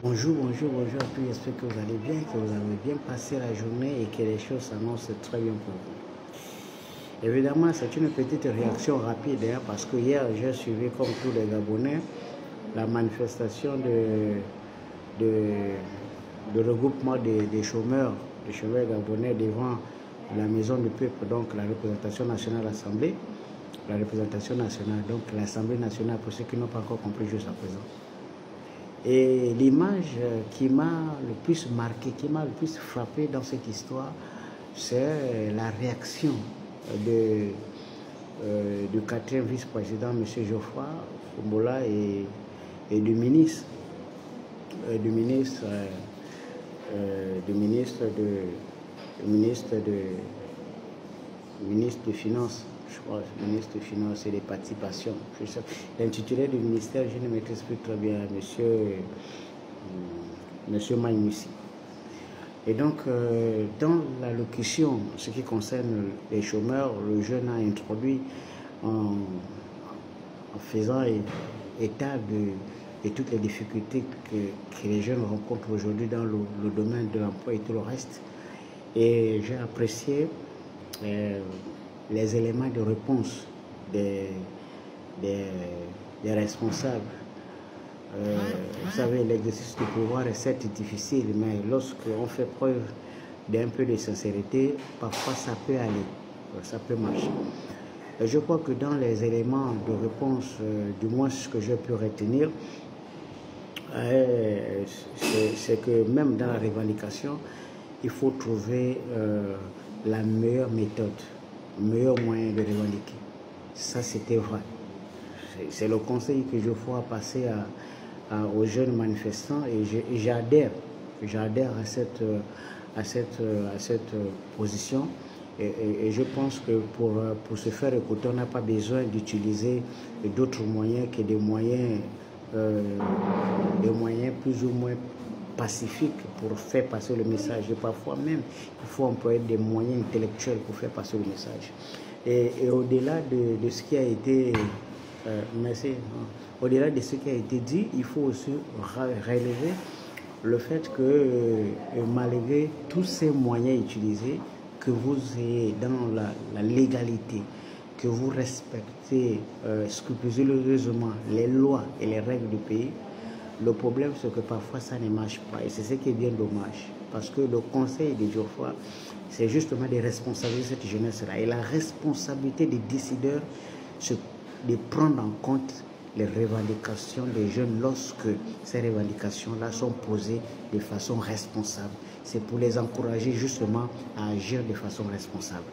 Bonjour, bonjour, bonjour à tous. J'espère que vous allez bien, que vous avez bien passé la journée et que les choses s'annoncent très bien pour vous. Évidemment, c'est une petite réaction rapide parce que hier, j'ai suivi, comme tous les Gabonais, la manifestation de regroupement des chômeurs gabonais devant la maison du peuple, donc la représentation nationale Assemblée, la représentation nationale, donc l'Assemblée nationale pour ceux qui n'ont pas encore compris jusqu'à présent. Et l'image qui m'a le plus marqué, qui m'a le plus frappé dans cette histoire, c'est la réaction du quatrième vice-président, M. Geoffroy Fumbola, et du ministre, ministre des Finances, je crois, ministre des Finances et des Participations. L'intitulé du ministère, je ne maîtrise plus très bien, monsieur Maïmoussi. Et donc, dans l'allocution, ce qui concerne les chômeurs, le jeune a introduit en faisant état de toutes les difficultés que les jeunes rencontrent aujourd'hui dans le domaine de l'emploi et tout le reste. Et j'ai apprécié les éléments de réponse des responsables. Vous savez, l'exercice du pouvoir est certes difficile, mais lorsqu'on fait preuve d'un peu de sincérité, parfois ça peut aller, ça peut marcher. Et je crois que dans les éléments de réponse, du moins ce que j'ai pu retenir, c'est que même dans la revendication, il faut trouver la meilleure méthode, le meilleur moyen de revendiquer. Ça, c'était vrai. C'est le conseil que je ferai passer aux jeunes manifestants et j'adhère à cette position. Et je pense que pour se faire écouter, on n'a pas besoin d'utiliser d'autres moyens que des moyens plus ou moins pacifiques pour faire passer le message. Et parfois même, il faut employer des moyens intellectuels pour faire passer le message. Et au-delà de ce qui a été... merci. Au-delà de ce qui a été dit, il faut aussi relever le fait que malgré tous ces moyens utilisés, que vous ayez dans la légalité, que vous respectez scrupuleusement les lois et les règles du pays, le problème c'est que parfois ça ne marche pas et c'est ce qui est bien dommage parce que le conseil de Geoffroy, c'est justement de responsabiliser cette jeunesse-là et la responsabilité des décideurs, c'est de prendre en compte les revendications des jeunes lorsque ces revendications-là sont posées de façon responsable. C'est pour les encourager justement à agir de façon responsable.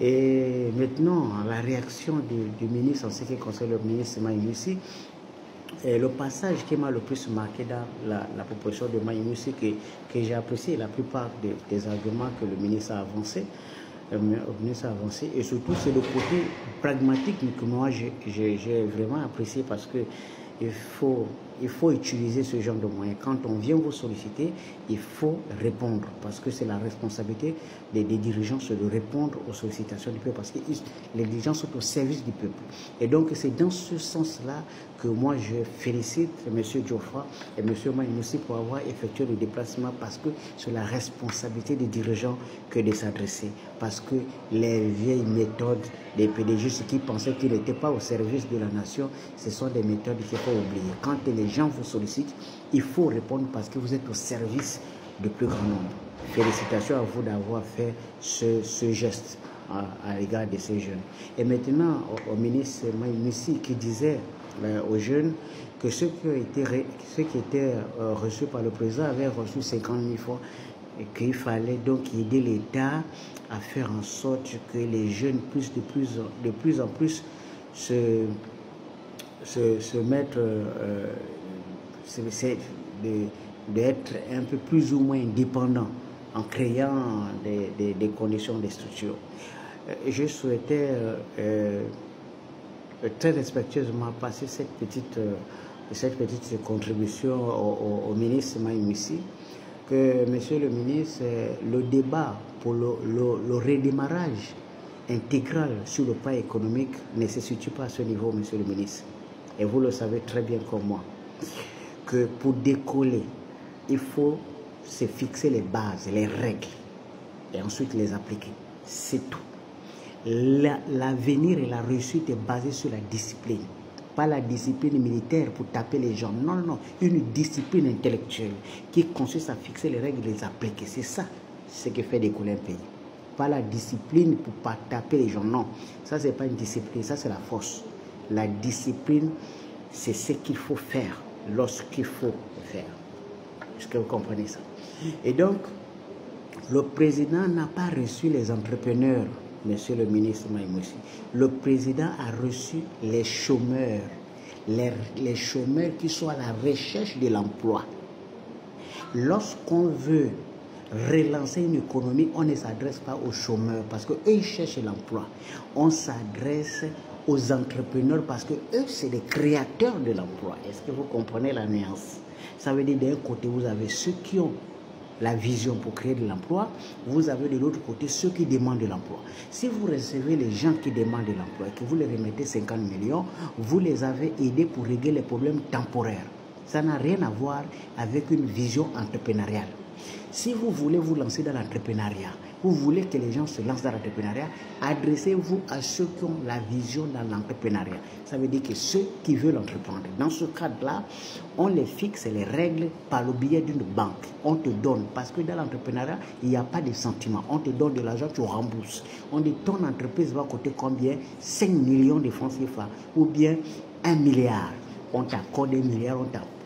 Et maintenant, la réaction du ministre en ce qui concerne le ministre Maïmoussi, le passage qui m'a le plus marqué dans la proposition de Maïmoussi, que j'ai apprécié la plupart des arguments que le ministre a avancés, et surtout c'est le côté pragmatique que moi j'ai vraiment apprécié parce que il faut utiliser ce genre de moyens. Quand on vient vous solliciter, il faut répondre parce que c'est la responsabilité des dirigeants, c'est de répondre aux sollicitations du peuple parce que les dirigeants sont au service du peuple. Et donc c'est dans ce sens-là que moi je félicite M. Geoffroy et M. Maïmoussi pour avoir effectué le déplacement parce que c'est la responsabilité des dirigeants que de s'adresser. Parce que les vieilles méthodes des PDG qui pensaient qu'ils n'étaient pas au service de la nation, ce sont des méthodes qu'il faut oublier. Quand les gens vous sollicitent, il faut répondre parce que vous êtes au service du plus grand nombre. Félicitations à vous d'avoir fait ce geste à l'égard de ces jeunes. Et maintenant, au ministre Maïmoussi qui disait aux jeunes que ceux qui étaient reçus par le président avaient reçu 50 000 fois et qu'il fallait donc aider l'État à faire en sorte que les jeunes puissent de plus en plus se mettre, d'être un peu plus ou moins indépendants en créant des conditions, des structures. Je souhaitais très respectueusement passer cette petite contribution au ministre Maïmoussi, que monsieur le ministre, le débat pour le redémarrage intégral sur le plan économique ne se situe pas à ce niveau, monsieur le ministre. Et vous le savez très bien comme moi, que pour décoller il faut se fixer les bases, les règles, et ensuite les appliquer. C'est tout. L'avenir et la réussite est basée sur la discipline. Pas la discipline militaire pour taper les gens. Non, non, une discipline intellectuelle qui consiste à fixer les règles et les appliquer. C'est ça ce qui fait décoller un pays. Pas la discipline pour pas taper les gens. Non, ça c'est pas une discipline, ça c'est la force. La discipline, c'est ce qu'il faut faire lorsqu'il faut faire. Est-ce que vous comprenez ça? Et donc, le président n'a pas reçu les entrepreneurs, monsieur le ministre Maïmoussi. Le président a reçu les chômeurs, les chômeurs qui sont à la recherche de l'emploi. Lorsqu'on veut relancer une économie, on ne s'adresse pas aux chômeurs parce qu'eux, ils cherchent l'emploi. On s'adresse aux entrepreneurs parce que eux, c'est les créateurs de l'emploi. Est-ce que vous comprenez la nuance? Ça veut dire d'un côté, vous avez ceux qui ont la vision pour créer de l'emploi, vous avez de l'autre côté ceux qui demandent de l'emploi. Si vous recevez les gens qui demandent de l'emploi et que vous les remettez 50 millions, vous les avez aidés pour régler les problèmes temporaires. Ça n'a rien à voir avec une vision entrepreneuriale. Si vous voulez vous lancer dans l'entrepreneuriat, vous voulez que les gens se lancent dans l'entrepreneuriat, adressez-vous à ceux qui ont la vision dans l'entrepreneuriat. Ça veut dire que ceux qui veulent entreprendre. Dans ce cadre-là, on les fixe les règles par le biais d'une banque. On te donne, parce que dans l'entrepreneuriat, il n'y a pas de sentiment. On te donne de l'argent, tu rembourses. On dit ton entreprise va coûter combien? 5 millions de francs CFA ou bien 1 milliard. On t'accorde 1 milliard,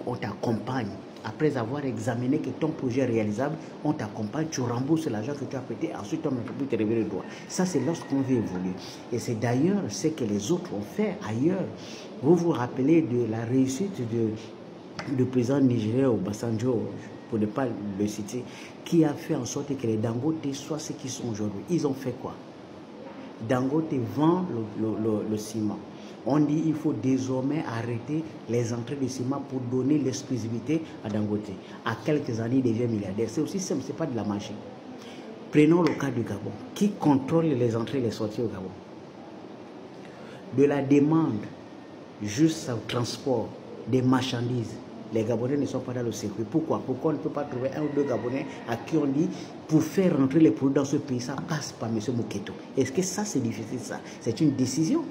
on t'accompagne. Après avoir examiné que ton projet est réalisable, on t'accompagne, tu rembourses l'argent que tu as prêté, ensuite ton entreprise te revient le droit. Ça, c'est lorsqu'on veut évoluer. Et c'est d'ailleurs ce que les autres ont fait ailleurs. Vous vous rappelez de la réussite du président nigérien Obasanjo, pour ne pas le citer, qui a fait en sorte que les Dangote soient ce qu'ils sont aujourd'hui. Ils ont fait quoi? Dangote vend le ciment. On dit qu'il faut désormais arrêter les entrées de ciment pour donner l'exclusivité à Dangote. À quelques années, il devient milliardaire. C'est aussi simple, ce n'est pas de la magie. Prenons le cas du Gabon. Qui contrôle les entrées et les sorties au Gabon? De la demande jusqu'au transport des marchandises. Les Gabonais ne sont pas dans le circuit. Pourquoi? Pourquoi on ne peut pas trouver un ou deux Gabonais à qui on dit pour faire rentrer les produits dans ce pays, ça passe par M. Moketo. Est-ce que ça c'est difficile? Ça, c'est une décision.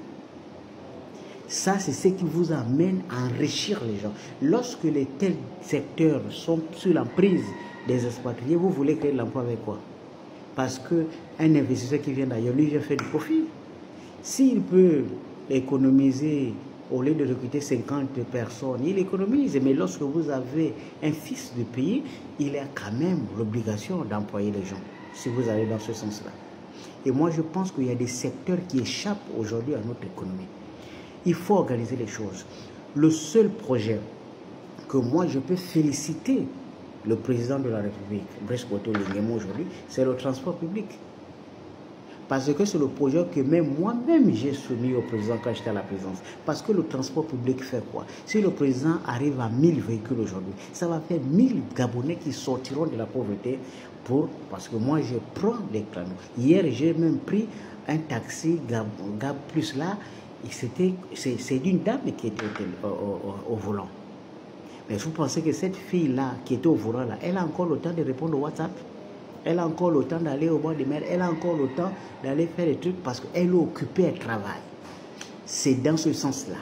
Ça, c'est ce qui vous amène à enrichir les gens. Lorsque les tels secteurs sont sous l'emprise des expatriés, vous voulez créer de l'emploi avec quoi? Parce qu'un investisseur qui vient d'ailleurs, lui, vient faire du profit. S'il peut économiser, au lieu de recruter 50 personnes, il économise. Mais lorsque vous avez un fils de pays, il a quand même l'obligation d'employer les gens, si vous allez dans ce sens-là. Et moi, je pense qu'il y a des secteurs qui échappent aujourd'hui à notre économie. Il faut organiser les choses. Le seul projet que moi je peux féliciter le président de la République, Brice Oligui Nguema aujourd'hui, c'est le transport public. Parce que c'est le projet que même moi-même j'ai soumis au président quand j'étais à la présidence. Parce que le transport public fait quoi? Si le président arrive à 1000 véhicules aujourd'hui, ça va faire 1000 Gabonais qui sortiront de la pauvreté parce que moi je prends des canaux. Hier j'ai même pris un taxi Gab Plus là. C'est d'une dame qui était au volant. Mais vous pensez que cette fille-là qui était au volant, là, elle a encore le temps de répondre au WhatsApp? Elle a encore le temps d'aller au bord de mer? Elle a encore le temps d'aller faire des trucs parce qu'elle est occupée, elle travaille. C'est dans ce sens-là.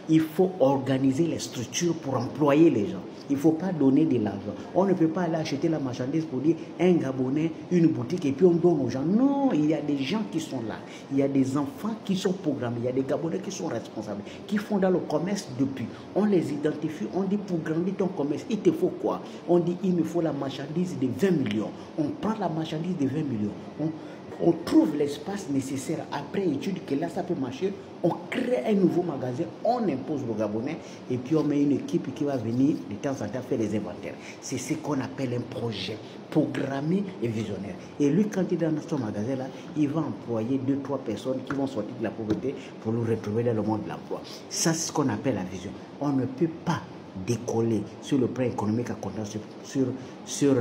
Il faut organiser les structures pour employer les gens. Il ne faut pas donner de l'argent. On ne peut pas aller acheter la marchandise pour dire un Gabonais, une boutique et puis on donne aux gens. Non, il y a des gens qui sont là. Il y a des enfants qui sont programmés. Il y a des Gabonais qui sont responsables, qui font dans le commerce depuis. On les identifie, on dit pour grandir ton commerce, il te faut quoi? On dit il me faut la marchandise de 20 millions. On prend la marchandise de 20 millions. On trouve l'espace nécessaire après étude que là ça peut marcher, on crée un nouveau magasin, on impose aux Gabonais et puis on met une équipe qui va venir de temps en temps faire des inventaires. C'est ce qu'on appelle un projet programmé et visionnaire. Et lui, quand il est dans son magasin là, il va employer 2-3 personnes qui vont sortir de la pauvreté pour nous retrouver dans le monde de l'emploi. Ça, c'est ce qu'on appelle la vision. On ne peut pas décoller sur le plan économique à compter sur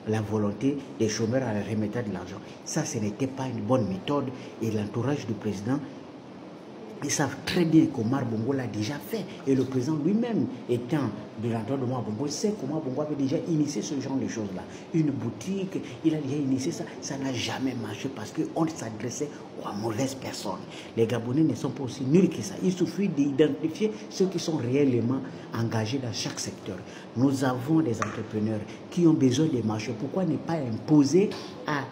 la volonté des chômeurs à la remettre de l'argent. Ça, ce n'était pas une bonne méthode et l'entourage du président Ils savent très bien qu'Omar Bongo l'a déjà fait. Et le président lui-même, étant de l'endroit d'Omar Bongo, sait qu'Omar Bongo avait déjà initié ce genre de choses-là. Une boutique, il a déjà initié ça. Ça n'a jamais marché parce qu'on s'adressait aux mauvaises personnes. Les Gabonais ne sont pas aussi nuls que ça. Il suffit d'identifier ceux qui sont réellement engagés dans chaque secteur. Nous avons des entrepreneurs qui ont besoin des marchés. Pourquoi ne pas imposer à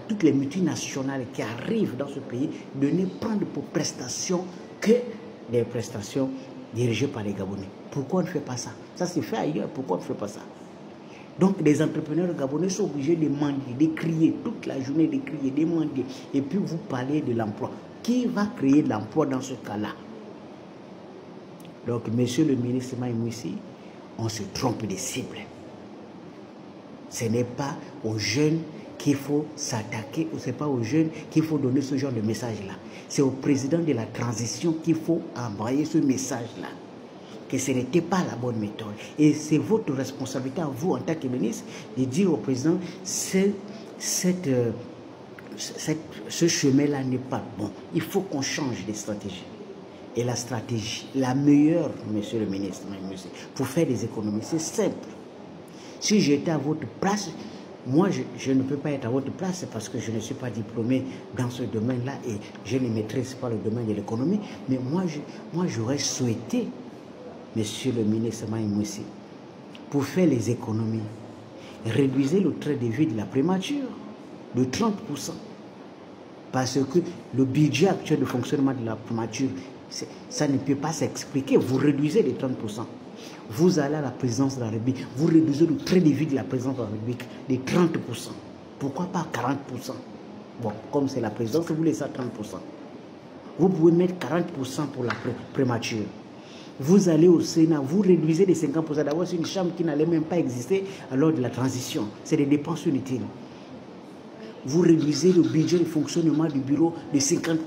toutes les multinationales qui arrivent dans ce pays de ne prendre pour prestations que des prestations dirigées par les Gabonais? Pourquoi on ne fait pas ça? Ça se fait ailleurs, pourquoi on ne fait pas ça? Donc les entrepreneurs gabonais sont obligés de mendier, de crier toute la journée, de crier, de mendier. Et puis vous parlez de l'emploi. Qui va créer de l'emploi dans ce cas-là? Donc, monsieur le ministre Maïmoussi, on se trompe de cible. Ce n'est pas aux jeunes qu'il faut s'attaquer, ou ce n'est pas aux jeunes qu'il faut donner ce genre de message-là. C'est au président de la transition qu'il faut envoyer ce message-là, que ce n'était pas la bonne méthode. Et c'est votre responsabilité à vous, en tant que ministre, de dire au président, ce chemin-là n'est pas bon. Il faut qu'on change de stratégie. Et la stratégie, la meilleure, monsieur le ministre, pour faire des économies, c'est simple. Si j'étais à votre place, moi, je ne peux pas être à votre place parce que je ne suis pas diplômé dans ce domaine-là et je ne maîtrise pas le domaine de l'économie. Mais moi, j'aurais souhaité, monsieur le ministre Maïmoussi, pour faire les économies, réduisez le trait de vie de la primature de 30%. Parce que le budget actuel de fonctionnement de la primature, ça ne peut pas s'expliquer. Vous réduisez de 30%. Vous allez à la présidence de la République, vous réduisez le trait de vie de la présidence de la République de 30%. Pourquoi pas 40%? Bon, comme c'est la présidence, vous laissez à 30%. Vous pouvez mettre 40% pour la primature. Vous allez au Sénat, vous réduisez de 50%. D'abord, c'est une chambre qui n'allait même pas exister à l'heure de la transition. C'est des dépenses inutiles. Vous réduisez le budget de fonctionnement du bureau de 50%.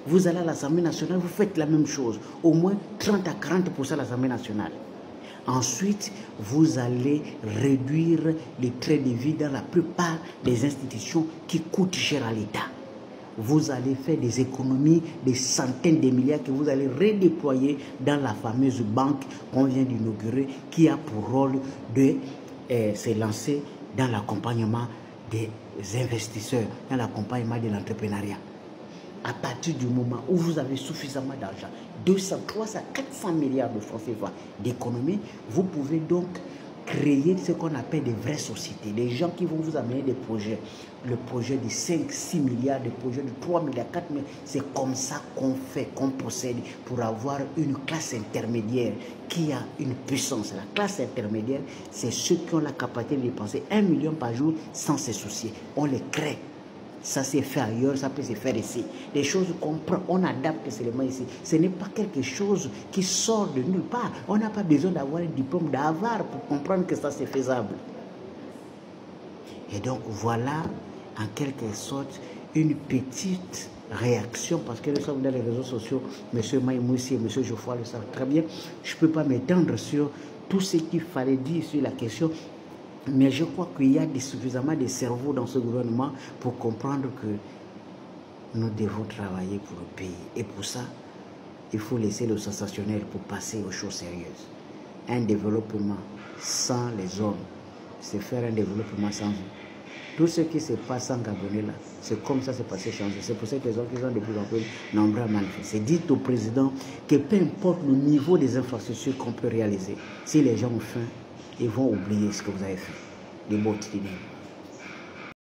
Vous allez à l'Assemblée nationale, vous faites la même chose. Au moins 30 à 40% à l'Assemblée nationale. Ensuite, vous allez réduire les traits de vie dans la plupart des institutions qui coûtent cher à l'État. Vous allez faire des économies, des centaines de milliards que vous allez redéployer dans la fameuse banque qu'on vient d'inaugurer, qui a pour rôle de se lancer dans l'accompagnement des investisseurs, dans l'accompagnement de l'entrepreneuriat. À partir du moment où vous avez suffisamment d'argent, 200, 300, 400 milliards de francs CFA d'économie, vous pouvez donc créer ce qu'on appelle des vraies sociétés, des gens qui vont vous amener des projets, le projet de 5, 6 milliards, des projets de 3 milliards, 4 milliards. C'est comme ça qu'on fait, qu'on procède pour avoir une classe intermédiaire qui a une puissance. La classe intermédiaire, c'est ceux qui ont la capacité de dépenser 1 million par jour sans se soucier. On les crée. Ça s'est fait ailleurs, ça peut se faire ici. Les choses qu'on prend, on adapte seulement ici. Ce n'est pas quelque chose qui sort de nulle part. On n'a pas besoin d'avoir un diplôme d'Harvard pour comprendre que ça c'est faisable. Et donc voilà, en quelque sorte, une petite réaction, parce que nous sommes dans les réseaux sociaux, M. Maïmoussi et M. Geoffroy le savent très bien. Je ne peux pas m'étendre sur tout ce qu'il fallait dire sur la question. Mais je crois qu'il y a suffisamment de cerveau dans ce gouvernement pour comprendre que nous devons travailler pour le pays. Et pour ça, il faut laisser le sensationnel pour passer aux choses sérieuses. Un développement sans les hommes, c'est faire un développement sans eux. Tout ce qui se passe en Gabonais là, c'est comme ça c'est passé chez eux. C'est pour ça que les hommes qui sont de plus en plus nombreux à manifester. Dites au président que peu importe le niveau des infrastructures qu'on peut réaliser, si les gens ont faim, ils vont oublier ce que vous avez fait. Les mots